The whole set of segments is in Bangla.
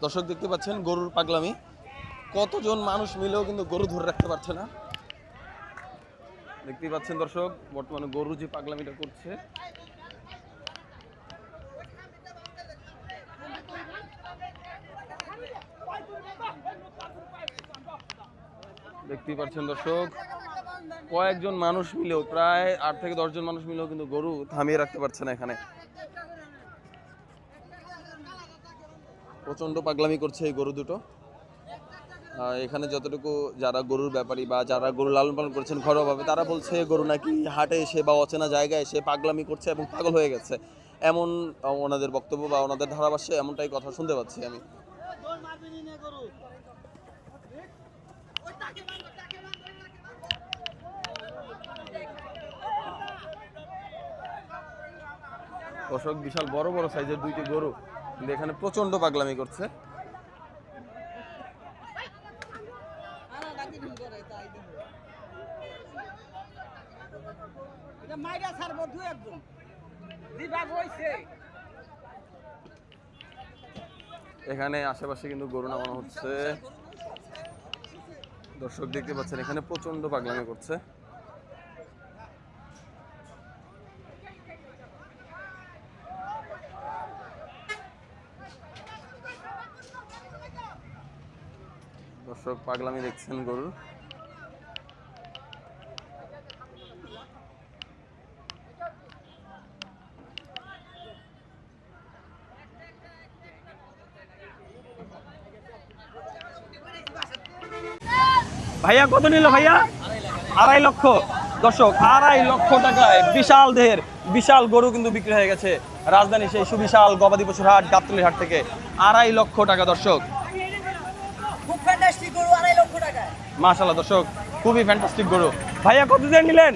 দর্শক দেখতে পাচ্ছেন গরুর পাগলামি, কতজন মানুষ মিলেও কিন্তু গরু ধরে রাখতে পারছে না। দেখতেই পাচ্ছেন দর্শক বর্তমানে গরু যে পাগলামিটা করছে। দেখতেই পাচ্ছেন দর্শক কয়েকজন মানুষ মিলেও, প্রায় 8 থেকে 10 জন মানুষ মিলেও কিন্তু গরু থামিয়ে রাখতে পারছে না। এখানে প্রচন্ড পাগলামি করছে এই গরু দুটো। এখানে যতটুকু যারা গরুর ব্যাপারী বা যারা গরু লালন পালন করছেন ঘরোয়াভাবে, তারা বলছে গরু নাকি হাটে এসে বা অচেনা জায়গায় এসে পাগলামি করছে এবং পাগল হয়ে গেছে, এমন ওনাদের বক্তব্য বা ওনাদের ধারাভাষ্যে এমনটাই কথা শুনতে পাচ্ছি আমি। দর্শক বিশাল বড় বড় সাইজের দুইটি গরু কিন্তু এখানে প্রচন্ড পাগলামি করছে। এখানে আশেপাশে কিন্তু গরু নামানো হচ্ছে। দর্শক দেখতে পাচ্ছেন এখানে প্রচন্ড পাগলামি করছে। দর্শক পাগলামি দেখছেন গরুর। ভাইয়া কত নিল ভাইয়া? 2.5 লক্ষ। দর্শক 2.5 লক্ষ টাকায় বিশাল দেহের বিশাল গরু কিন্তু বিক্রি হয়ে গেছে রাজধানী সেই সুবিশাল গবাদি পশুর হাট গাবতলীর হাট থেকে। 2.5 লক্ষ টাকা দর্শক, খুব ফ্যান্টাস্টিক গরু। 2.5 লক্ষ টাকা মাশাআল্লাহ দর্শক, খুবই ফ্যান্টাস্টিক গরু। ভাইয়া কত দিয়ে নিলেন?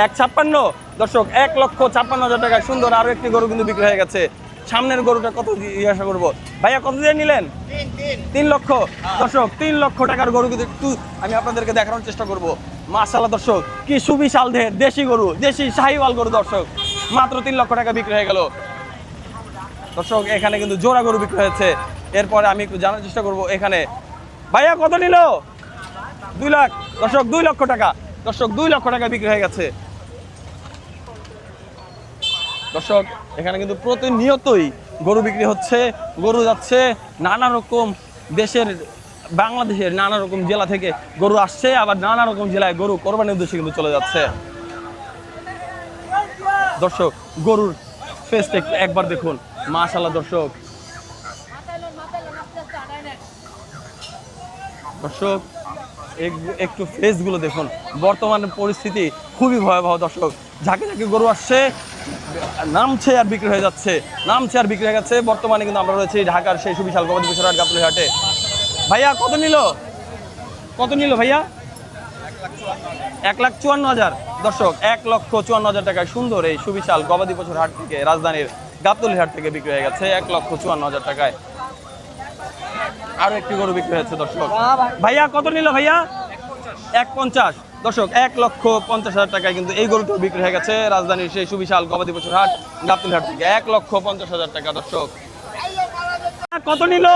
1.56। দর্শক 1,56,000 টাকায় সুন্দর আরো একটি গরু কিন্তু বিক্রি হয়ে গেছে। সামনের গরুটা কত জিজ্ঞাসা করবো। ভাইয়া কত দিয়ে নিলেন? 3 লক্ষ। দর্শক 3 লক্ষ টাকার গরু কিন্তু একটু আমি আপনাদেরকে দেখানোর চেষ্টা করব। মাশাআল্লাহ দর্শক, কি সুবিশাল দেহের দেশি গরু, দেশি শাহিওয়াল গরু দর্শক, মাত্র 3 লক্ষ টাকা বিক্রি হয়ে গেল। দর্শক এখানে কিন্তু জোড়া গরু বিক্রি হয়েছে। এরপরে আমি একটু জানার চেষ্টা করব এখানে। ভাইয়া কত নিল? 2 লাখ। দর্শক 2 লক্ষ টাকা। দর্শক 2 লক্ষ টাকা বিক্রি হয়ে গেছে। দর্শক এখানে কিন্তু প্রতিনিয়তই গরু বিক্রি হচ্ছে, গরু যাচ্ছে নানা রকম দেশের, বাংলাদেশের নানা রকম জেলা থেকে গরু আসছে, আবার নানা রকম জেলায় গরু কোরবানির উদ্দেশ্যে কিন্তু চলে যাচ্ছে। দর্শক গরুর ফেসটা একবার দেখুন, মাশাআল্লাহ দর্শক। দর্শক একটু ফেসগুলো দেখুন, বর্তমান পরিস্থিতি খুবই ভয়াবহ দর্শক। ঝাঁকে ঝাঁকে গরু আসছে, নামছে আর বিক্রি হয়ে যাচ্ছে, নামছে আর বিক্রি হয়ে যাচ্ছে। বর্তমানে কিন্তু আমরা রয়েছি ঢাকার সেই সুবিশাল গবাদি পশুর হাট গাবতলী হাটে। ভাইয়া কত নিল? কত নিল ভাইয়া? 1,54,000। দর্শক 1,54,000 টাকায় সুন্দর এই সুবিশাল গবাদি পশুর হাট থেকে, রাজধানীর গাবতলী হাট থেকে বিক্রি হয়ে গেছে 1,54,000 টাকায়। আরো একটি গরু বিক্রি হয়েছে দর্শক। ভাইয়া কত নিল ভাইয়া? 1,50। দর্শক 1,50,000 টাকায় কিন্তু এই গরুটা বিক্রি হয়ে গেছে রাজধানীর সেই সুবিশাল গবাদি পশুর হাট গাবতলী হাট থেকে। 1,50,000 টাকা দর্শক। কত নিল?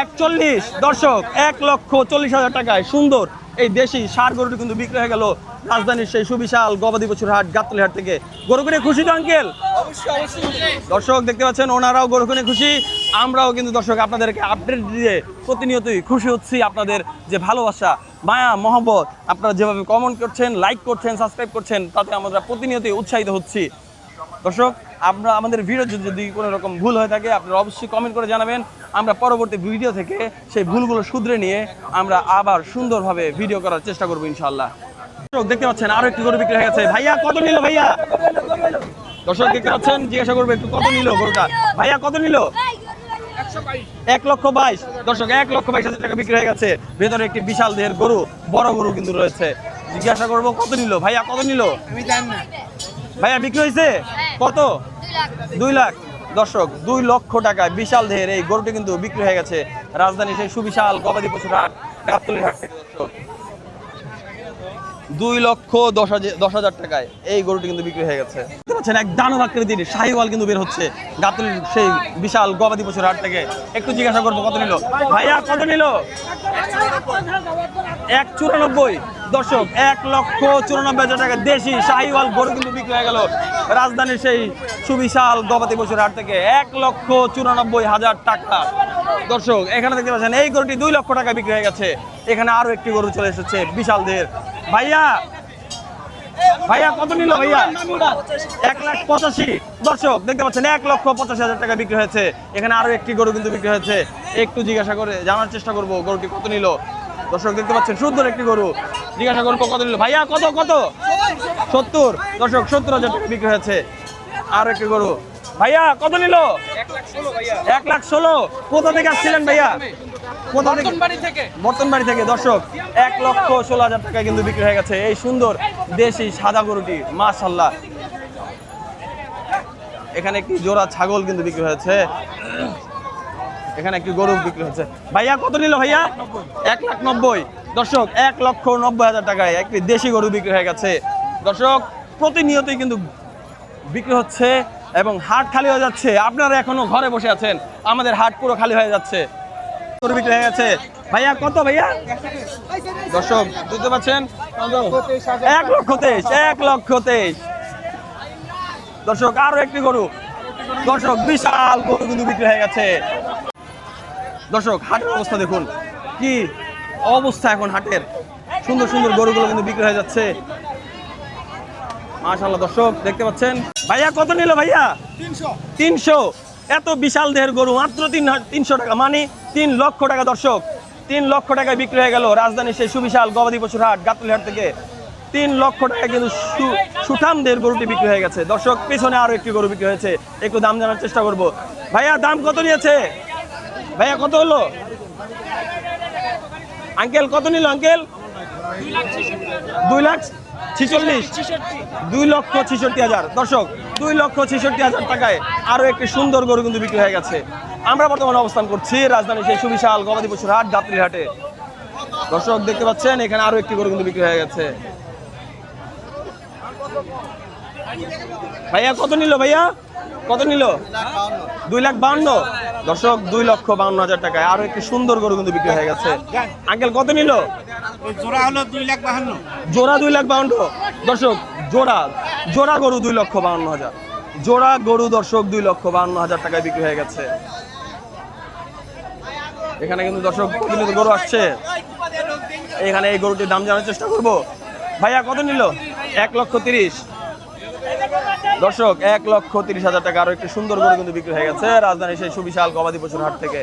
41। দর্শক 1,40,000 টাকায় সুন্দর এই দেশি ষাঁড় গরুটি কিন্তু বিক্রি হয়ে গেল রাজধানীর সেই সুবিশাল গবাদি পশুর হাট গাবতলী হাট থেকে। গরু কিনে খুশি তো আঙ্কেল? দর্শক দেখতে পাচ্ছেন ওনারাও গরু কিনে খুশি, আমরাও কিন্তু দর্শক আপনাদেরকে আপডেট দিয়ে প্রতিনিয়তই খুশি হচ্ছি। আপনাদের যে ভালোবাসা, মায়া, মহব্বত, আপনারা যেভাবে কমেন্ট করছেন, লাইক করছেন, সাবস্ক্রাইব করছেন, তাতে আমরা প্রতিনিয়তই উৎসাহিত হচ্ছি। দর্শক আমরা আমাদের ভিডিও যদি কোনো রকম ভুল হয়ে থাকে আপনারা অবশ্যই কমেন্ট করে জানাবেন। আমরা পরবর্তী ভিডিও থেকে সেই ভুলগুলো শুধরে নিয়ে আমরা আবার সুন্দরভাবে ভিডিও করার চেষ্টা করবো ইনশাআল্লাহ। দর্শক দেখতে পাচ্ছেন আরো একটি গরু বিক্রি হয়ে গেছে। ভাইয়া কত নিল ভাইয়া? দর্শক দেখতে পাচ্ছেন, জিজ্ঞাসা করবো একটু কত নিল গরুটা। ভাইয়া কত নিল? 1,22,000। দর্শক 1,22,000 টাকা বিক্রি হয়ে গেছে। ভেতরে একটি বিশাল দেহের গরু, বড় গরু কিন্তু রয়েছে। জিজ্ঞাসা করবো কত নিল। ভাইয়া কত নিল? আমি জানি না ভাইয়া বিক্রি হয়েছে কত? 2 লাখ। দর্শক 2 লক্ষ টাকায় বিশাল দেহের এই গরুটি কিন্তু বিক্রি হয়ে গেছে রাজধানী সেই সুবিশাল গবাদি পশুর হাট গাবতলী হাট থেকে। দর্শক 2,10,000 টাকায় এই গরুটি কিন্তু বিক্রি হয়ে গেছে। পাচ্ছেন এক দানব আকৃতির শাহিওয়াল কিন্তু বের হচ্ছে গাবতলীর সেই বিশাল গবাদি পশুর হাট থেকে। একটু জিজ্ঞাসা করবো কত নিল ভাইয়া, কত নিল? 194। দর্শক 1,94,000 টাকা দেশি শাহিওয়াল গরু কিন্তু বিক্রি হয়ে গেল রাজধানীর সেই সুবিশাল গবাদি পশুর হাট থেকে। 1,94,000 টাকা। দর্শক এখানে দেখতে পাচ্ছেন এই গরুটি 2 লক্ষ টাকা বিক্রি হয়ে গেছে। এখানে আরো একটি গরু চলে এসেছে বিশাল দের। ভাইয়া ভাইয়া কত নিল ভাইয়া? 1,85,000। দর্শক দেখতে পাচ্ছেন 1,85,000 টাকা বিক্রি হয়েছে। এখানে আরো একটি গরু কিন্তু বিক্রি হয়েছে। একটু জিজ্ঞাসা করে জানার চেষ্টা করব গরুটি কত নিল। দর্শক দেখতে পাচ্ছেন সুন্দর একটি গরু, জিজ্ঞাসা করবো কত নিল ভাইয়া, কত কত? 70। দর্শক 70,000 টাকা বিক্রি হয়েছে। আর একটি গরু ভাইয়া কত নিল? 1,16,000। কোথা থেকে আসছিলেন ভাইয়া? কোথা থেকে? বর্তনবাড়ি থেকে। দর্শক 1,16,000 টাকা কিন্তু বিক্রি হয়ে গেছে এই সুন্দর দেশি সাদা গরুটি, মাশাআল্লাহ। এখানে একটি জোড়া ছাগল কিন্তু বিক্রি হয়েছে। এখানে একটি গরু বিক্রি হচ্ছে। ভাইয়া কত নিল ভাইয়া? 1,90,000। দর্শক 1,90,000 টাকায় একটি দেশি গরু বিক্রি হয়ে গেছে। দর্শক প্রতিনিয়তই কিন্তু বিক্রি হচ্ছে এবং হাট খালি হয়ে যাচ্ছে। আপনারা এখনো ঘরে বসে আছেন, আমাদের হাট পুরো খালি হয়ে যাচ্ছে। গরু বিক্রি হয়ে গেছে। ভাইয়া কত ভাইয়া? দর্শক বুঝতে পারছেন 1,23,000। 1,23,000। দর্শক আরো একটি গরু, দর্শক বিশাল গরু কিন্তু বিক্রি হয়ে গেছে। দর্শক হাটের অবস্থা দেখুন, কি অবস্থা এখন হাটের। সুন্দর সুন্দর গরুগুলো কিন্তু বিক্রি হয়ে যাচ্ছে, মাশাআল্লাহ। দর্শক দেখতে পাচ্ছেন। ভাইয়া কত নিল ভাইয়া? 300। এত বিশাল দেহের গরু মাত্র 300 টাকা, মানে 3 লক্ষ টাকা। দর্শক 3 লক্ষ টাকায় বিক্রি হয়ে গেল রাজধানীর সেই সুবিশাল গবাদি পশুর হাট গাবতলী হাট থেকে। 3 লক্ষ টাকা কিন্তু সুঠাম দেহের গরুটি বিক্রি হয়ে গেছে। দর্শক পেছনে আরো একটি গরু বিক্রি হয়েছে, একটু দাম জানার চেষ্টা করব। ভাইয়া দাম কত নিয়েছে? ভাইয়া কত হলো? আঙ্কেল কত নিল আঙ্কেল? 2,46,000। দর্শক 2,66,000 টাকায় আরো একটি সুন্দর গরু কিন্তু বিক্রি হয়ে গেছে। আমরা বর্তমানে অবস্থান করছি রাজধানীর সেই সুবিশাল গবাদি পশুর হাট গাবতলী হাটে। দর্শক দেখতে পাচ্ছেন এখানে আরো একটি গরু কিন্তু বিক্রি হয়ে গেছে। ভাইয়া কত নিল ভাইয়া, কত নিল? 2,52,000। দর্শক 2,52,000 টাকায় আরো একটি সুন্দর গরু কিন্তু বিক্রি হয়ে গেছে। আঙ্কেল কত নিল? জোড়া হলো 2,52,000। জোড়া 2,52,000। দর্শক জোড়া জোড়া গরু 2,52,000। জোড়া গরু দর্শক 2,52,000 টাকায় বিক্রি হয়ে গেছে। এখানে কিন্তু দর্শক প্রতিনিয়ত গরু আসছে। এখানে এই গরুটির দাম জানার চেষ্টা করব। ভাইয়া কত নিল? 1,30,000। দর্শক 1,30,000 টাকা আরো একটি সুন্দর গরু কিন্তু বিক্রি হয়ে গেছে রাজধানীর সেই সুবিশাল গবাদি পশুর হাট থেকে।